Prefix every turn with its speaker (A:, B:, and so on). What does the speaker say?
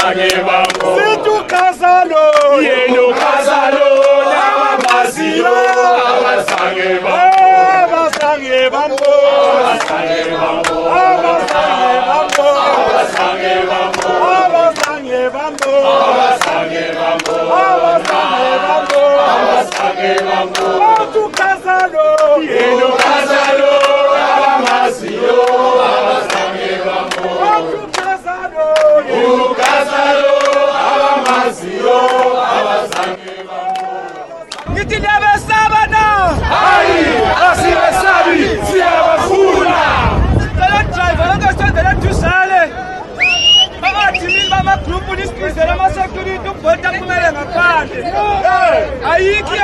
A: abazange bambo
B: sithi ukhazalo
A: yena ukhazalo nabamaziyo abazange bambo
B: abazange bambo
A: abazange bambo
B: abazange bambo
A: abazange bambo
B: abazange bambo
A: abazange bambo
B: abazange bambo
A: abazange bambo
B: sithi ukhazalo
A: yena ukhazalo nabamaziyo abazange bambo ukhazalo abamaziyo abazange bambo
B: ngithi niyabesaba na
A: hayi asibesabi siyabafuna
B: cela driver longesenzela dusale bamathimini bamagrupu nisibizela ama-security ukuvota kumele ngaphandle ayikho